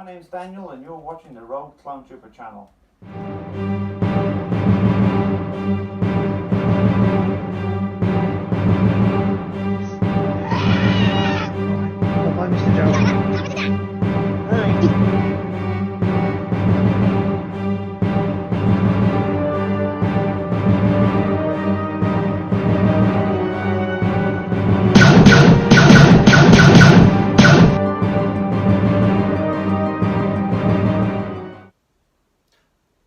name's Daniel and you're watching the Rogue Clone Trooper channel. Bye, Mr. Jones.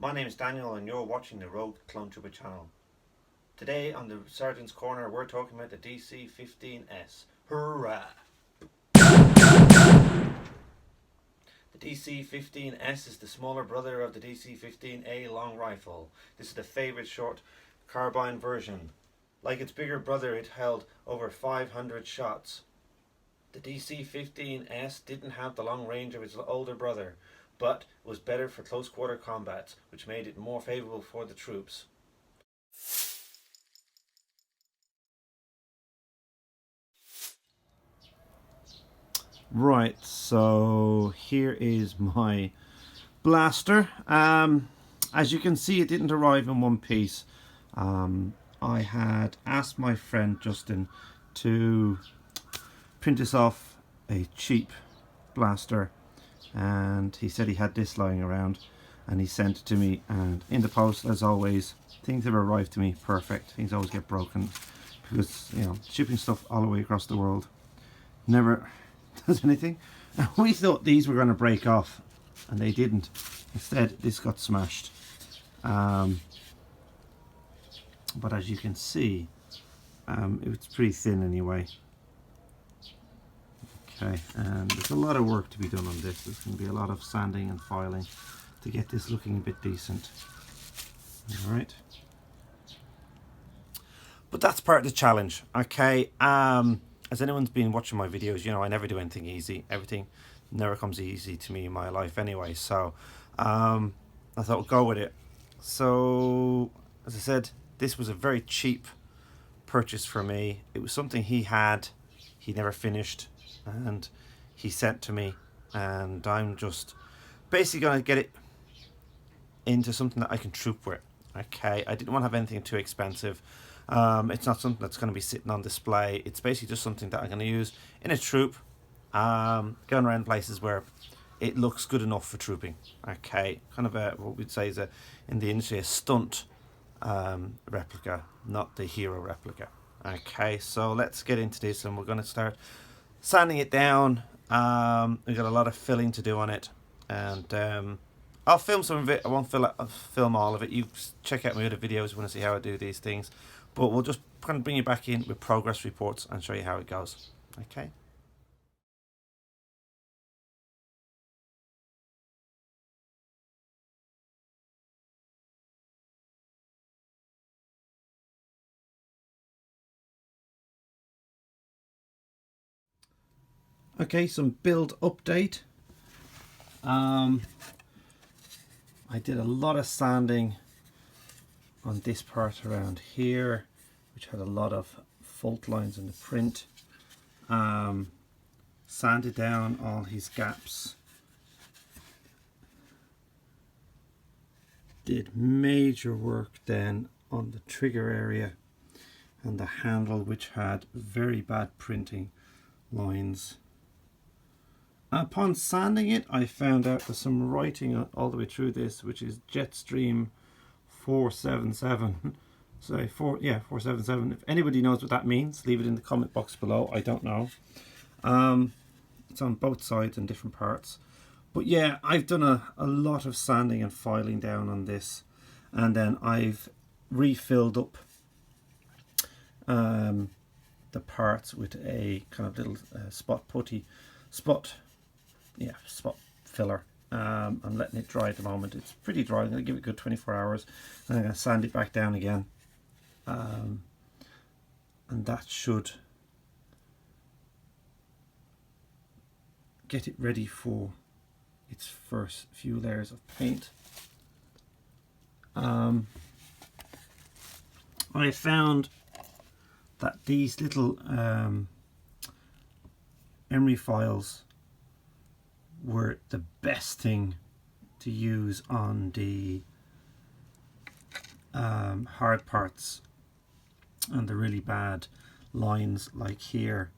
My name is Daniel and you're watching the Rogue Clone Trooper channel. Today on the Sergeant's Corner we're talking about the DC-15S. Hurrah! The DC-15S is the smaller brother of the DC-15A long rifle. This is the favourite short carbine version. Like its bigger brother, it held over 500 shots. The DC-15S didn't have the long range of its older brother, but was better for close quarter combats, which made it more favourable for the troops. Right, so here is my blaster. As you can see, it didn't arrive in one piece. I had asked my friend Justin to print this off a cheap blaster, and he said he had this lying around and he sent it to me, and in the post, as always, things have arrived to me perfect. Things always get broken because, you know, shipping stuff all the way across the world never does anything. And we thought these were going to break off and they didn't. Instead this got smashed, but as you can see, it's pretty thin anyway. Okay, and there's a lot of work to be done on this. There's going to be a lot of sanding and filing to get this looking a bit decent. Alright, but that's part of the challenge. Okay, as anyone's been watching my videos, you know I never do anything easy. Everything never comes easy to me in my life anyway, so I thought we'll go with it. So as I said, this was a very cheap purchase for me. It was something he never finished and he sent to me, and I'm just basically going to get it into something that I can troop with. Okay, I didn't want to have anything too expensive. It's not something that's going to be sitting on display. It's basically just something that I'm going to use in a troop, going around places where it looks good enough for trooping. Okay, kind of what we'd say is in the industry a stunt replica, not the hero replica. Okay, so let's get into this, and we're going to start sanding it down. We've got a lot of filling to do on it, and I'll film some of it. I won't film all of it. You check out my other videos if you want to see how I do these things, but we'll just kind of bring you back in with progress reports and show you how it goes. Okay. Okay, some build update. I did a lot of sanding on this part around here, which had a lot of fault lines in the print. Sanded down all his gaps. Did major work then on the trigger area and the handle, which had very bad printing lines. Upon sanding it, I found out there's some writing all the way through this, which is Jetstream 477. So 477. If anybody knows what that means, leave it in the comment box below. I don't know. It's on both sides and different parts. But yeah, I've done a lot of sanding and filing down on this, and then I've refilled up the parts with a kind of little spot filler. I'm letting it dry at the moment. It's pretty dry. I'm going to give it a good 24 hours and I'm going to sand it back down again, and that should get it ready for its first few layers of paint. I found that these little emery files were the best thing to use on the hard parts and the really bad lines like here.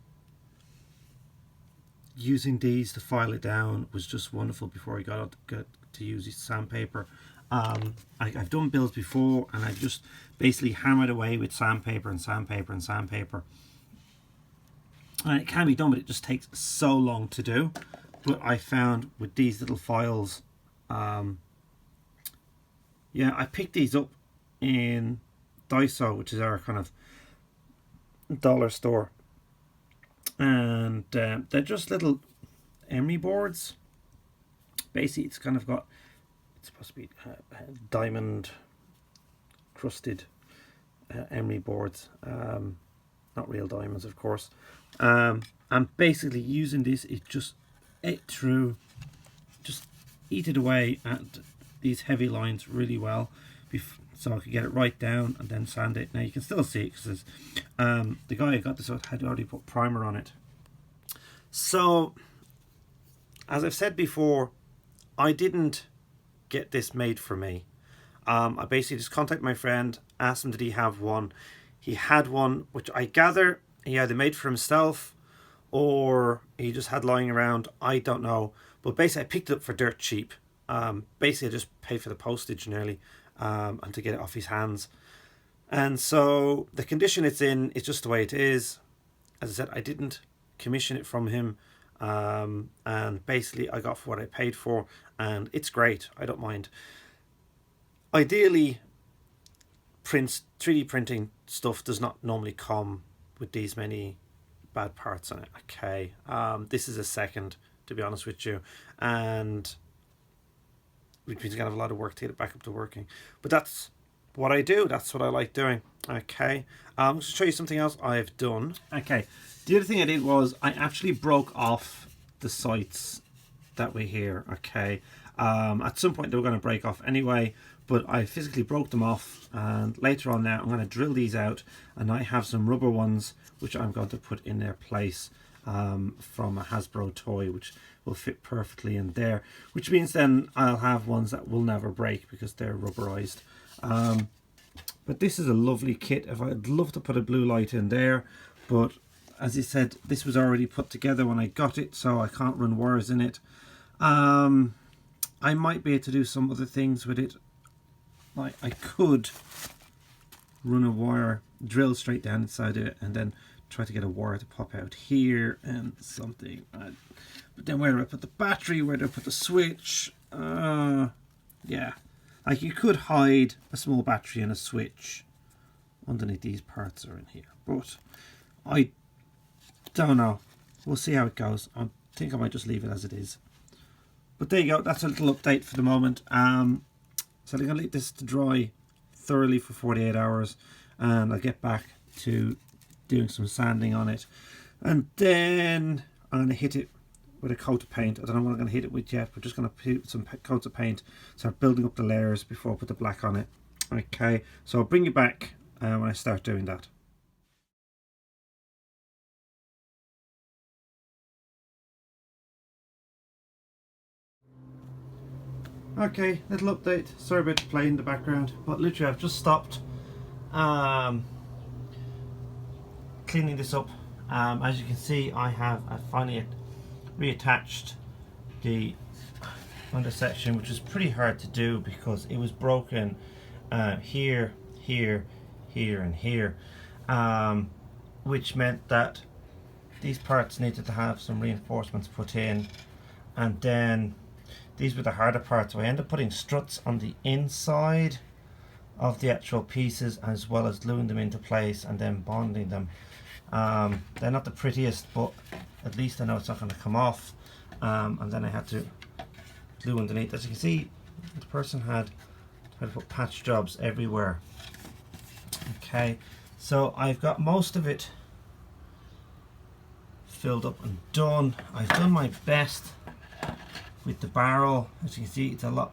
Using these to file it down was just wonderful before I got to use sandpaper. I've done builds before and I've just basically hammered away with sandpaper and sandpaper and sandpaper. And it can be done, but it just takes so long to do. But I found with these little files, yeah, I picked these up in Daiso, which is our kind of dollar store. And they're just little emery boards. Basically, it's kind of got, it's supposed to be diamond crusted emery boards. Not real diamonds, of course. And basically using this, it just ate it away at these heavy lines really well, so I could get it right down and then sand it. Now you can still see it because the guy who got this out had already put primer on it. So as I've said before, I didn't get this made for me. I basically just contacted my friend, asked him did he have one. He had one, which I gather he either made for himself or he just had lying around. I don't know. But basically I picked it up for dirt cheap. Basically I just paid for the postage nearly and to get it off his hands. And so the condition it's in is just the way it is. As I said, I didn't commission it from him. And basically I got for what I paid for, and it's great. I don't mind. Ideally, 3D printing stuff does not normally come with these many bad parts on it. Okay, this is a second, to be honest with you, and which means I have a lot of work to get it back up to working. But that's what I do. That's what I like doing. Okay, I'm going to show you something else I've done. Okay, the other thing I did was I actually broke off the sights that were here. Okay, at some point they were going to break off anyway, but I physically broke them off, and later on now I'm going to drill these out, and I have some rubber ones which I'm going to put in their place from a Hasbro toy, which will fit perfectly in there, which means then I'll have ones that will never break because they're rubberized. But this is a lovely kit. If I'd love to put a blue light in there, but as I said, this was already put together when I got it, so I can't run wires in it. I might be able to do some other things with it. Like I could run a wire, drill straight down inside of it, and then try to get a wire to pop out here and something. But then where do I put the battery? Where do I put the switch? Yeah, like you could hide a small battery and a switch underneath these parts are in here, but I don't know. We'll see how it goes. I think I might just leave it as it is. But there you go. That's a little update for the moment. So I'm going to leave this to dry thoroughly for 48 hours, and I'll get back to doing some sanding on it, and then I'm going to hit it with a coat of paint. I don't know what I'm going to hit it with yet, but just going to put some coats of paint, start building up the layers before I put the black on it. Okay, so I'll bring you back when I start doing that. Okay, little update. Sorry about the play in the background, but literally I've just stopped cleaning this up. As you can see, I finally reattached the under section, which was pretty hard to do because it was broken here, here, here, and here, which meant that these parts needed to have some reinforcements put in, and then these were the harder parts, so I ended up putting struts on the inside of the actual pieces, as well as gluing them into place and then bonding them. They're not the prettiest, but at least I know it's not going to come off. And then I had to glue underneath. As you can see, the person had to put patch jobs everywhere. Okay, so I've got most of it filled up and done. I've done my best with the barrel. As you can see, it's a lot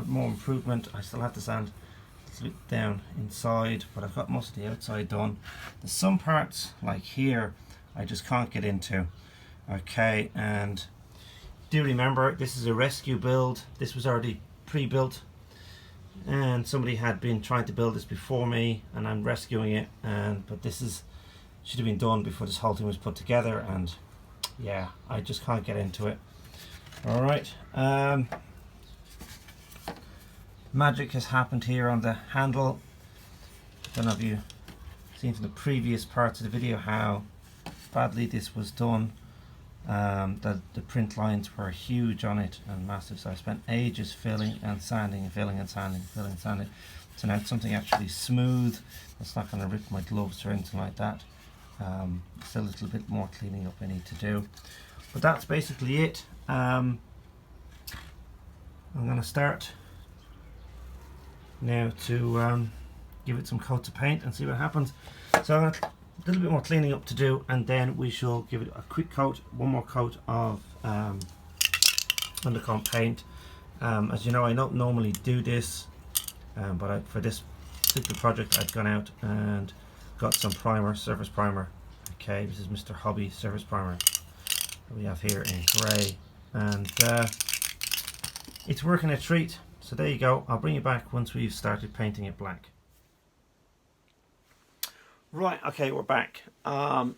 more improvement. I still have to sand a little bit down inside, but I've got most of the outside done. There's some parts like here I just can't get into. Okay, and do remember this is a rescue build. This was already pre-built, and somebody had been trying to build this before me, and I'm rescuing it. But this should have been done before this whole thing was put together, and yeah, I just can't get into it. All right, magic has happened here on the handle. I don't know if you seen from the previous parts of the video how badly this was done. The print lines were huge on it and massive, so I spent ages filling and sanding and filling and sanding, filling and sanding. So now it's something actually smooth. It's not going to rip my gloves or anything like that. Still a little bit more cleaning up I need to do, but that's basically it. I'm going to start now to give it some coats of paint and see what happens. So I'm going to a little bit more cleaning up to do, and then we shall give it a quick coat, one more coat of undercoat paint. As you know, I don't normally do this, but for this particular project I've gone out and got some primer, surface primer. Okay, this is Mr. Hobby surface primer that we have here in grey, and it's working a treat. So there you go. I'll bring you back once we've started painting it black. Right, okay, we're back.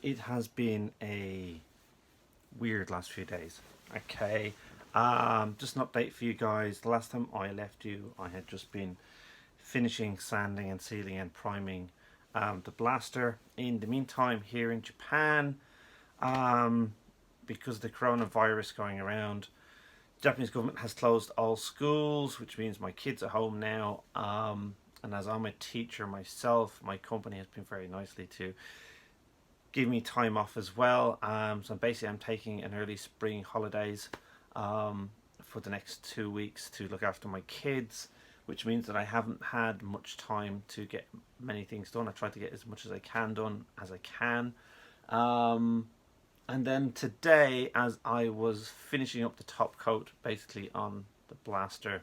It has been a weird last few days. Okay, just an update for you guys. The last time I left you, I had just been finishing sanding and sealing and priming the blaster. In the meantime, here in Japan, because of the coronavirus going around, the Japanese government has closed all schools, which means my kids are home now. And as I'm a teacher myself, my company has been very nicely to give me time off as well. So basically I'm taking an early spring holidays for the next 2 weeks to look after my kids, which means that I haven't had much time to get many things done. I try to get as much as I can done as I can. And then today, as I was finishing up the top coat basically on the blaster,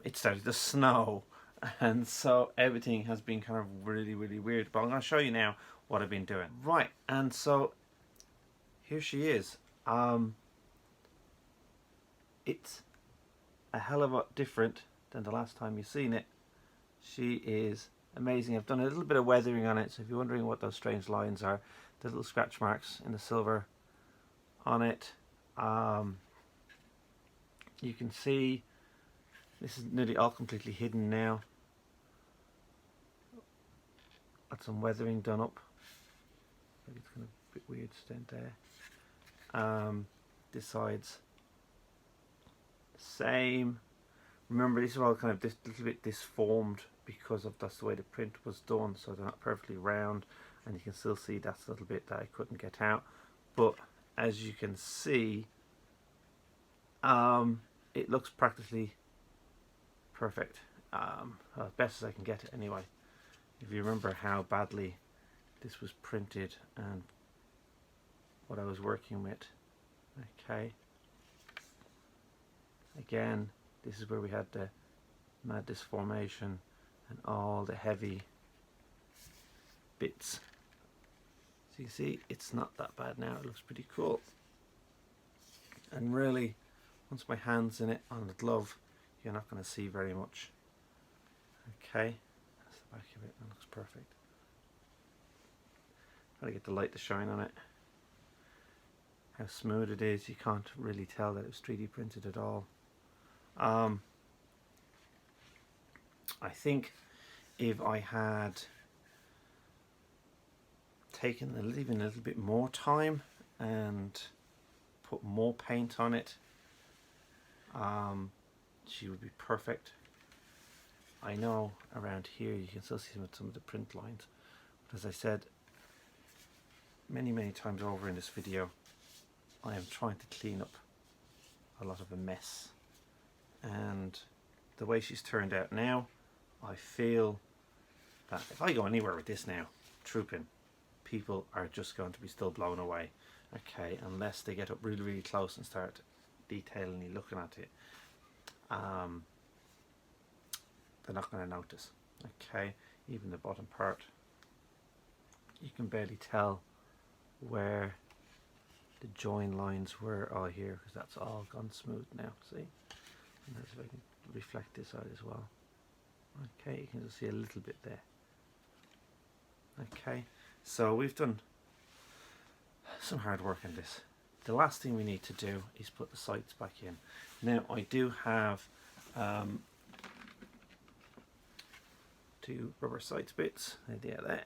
it started to snow. And so everything has been kind of really weird, but I'm going to show you now what I've been doing. Right, and so here she is. It's a hell of a lot different than the last time you've seen it. She is amazing. I've done a little bit of weathering on it, so if you're wondering what those strange lines are, the little scratch marks in the silver on it, you can see this is nearly all completely hidden now. Got some weathering done up. Maybe it's kind of a bit weird stent there. This side's the same. Remember, these are all kind of a little bit disformed because of that's the way the print was done, so they're not perfectly round, and you can still see that's a little bit that I couldn't get out. But as you can see, it looks practically perfect, as best as I can get it anyway. If you remember how badly this was printed and what I was working with. Okay, again, this is where we had the mad disformation and all the heavy bits. So you see, it's not that bad now. It looks pretty cool. And really, once my hand's in it on the glove, you're not going to see very much. Okay, that's the back of it. That looks perfect. Try to get the light to shine on it. How smooth it is. You can't really tell that it was 3D printed at all. I think if I had taken even a little bit more time and put more paint on it, she would be perfect. I know around here you can still see some of the print lines, but as I said many times over in this video, I am trying to clean up a lot of a mess, and the way she's turned out now, I feel that if I go anywhere with this now, trooping, people are just going to be still blown away. Okay, unless they get up really close and start detailingly looking at it, they're not going to notice. Okay, even the bottom part, you can barely tell where the join lines were all here, because that's all gone smooth now. See, and let's see if I can reflect this out as well. Okay, you can just see a little bit there. Okay, so we've done some hard work on this. The last thing we need to do is put the sights back in. Now I do have two rubber sights bits. There.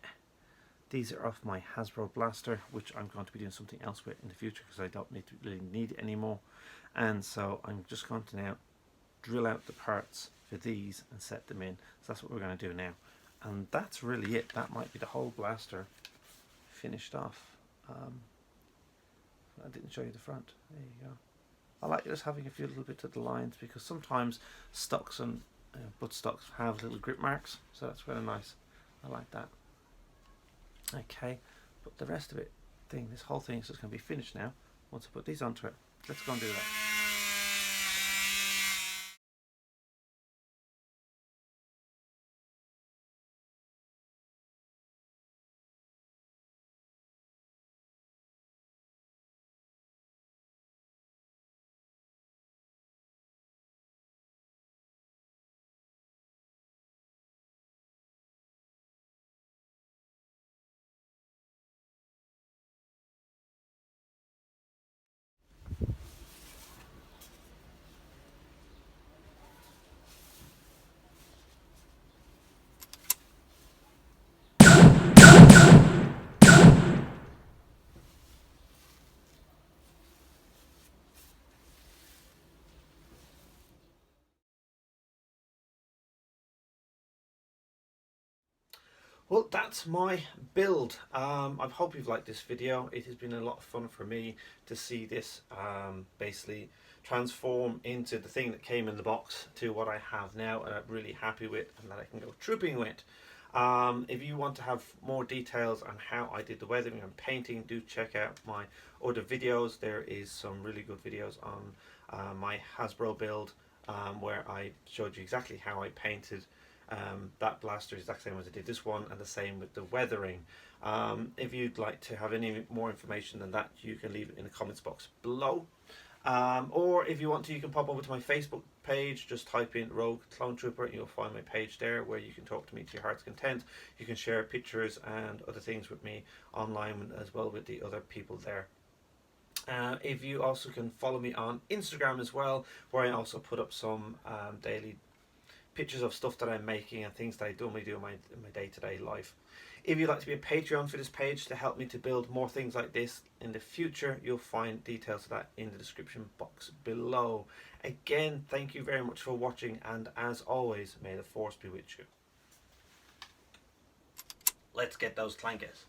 These are off my Hasbro blaster, which I'm going to be doing something else with in the future because I don't really need it anymore. And so I'm just going to now drill out the parts for these and set them in. So that's what we're going to do now. And that's really it. That might be the whole blaster finished off. I didn't show you the front. There you go. I like just having a few little bits of the lines because sometimes stocks and buttstocks have little grip marks, so that's really nice. I like that. Okay, but the rest of it, this whole thing is just going to be finished now. Once I put these onto it, let's go and do that. Well, that's my build. I hope you've liked this video. It has been a lot of fun for me to see this basically transform into the thing that came in the box to what I have now, and I'm really happy with, and that I can go trooping with. If you want to have more details on how I did the weathering and painting, do check out my other videos. There is some really good videos on my Hasbro build where I showed you exactly how I painted that blaster, is the exact same as I did this one, and the same with the weathering. If you'd like to have any more information than that, you can leave it in the comments box below. Or if you want to, you can pop over to my Facebook page, just type in Rogue Clone Trooper and you'll find my page there where you can talk to me to your heart's content. You can share pictures and other things with me online as well with the other people there. If you also can follow me on Instagram as well, where I also put up some daily pictures of stuff that I'm making and things that I normally do in my day-to-day life. If you'd like to be a Patreon for this page to help me to build more things like this in the future, you'll find details of that in the description box below. Again, thank you very much for watching, and as always, may the force be with you. Let's get those clankers.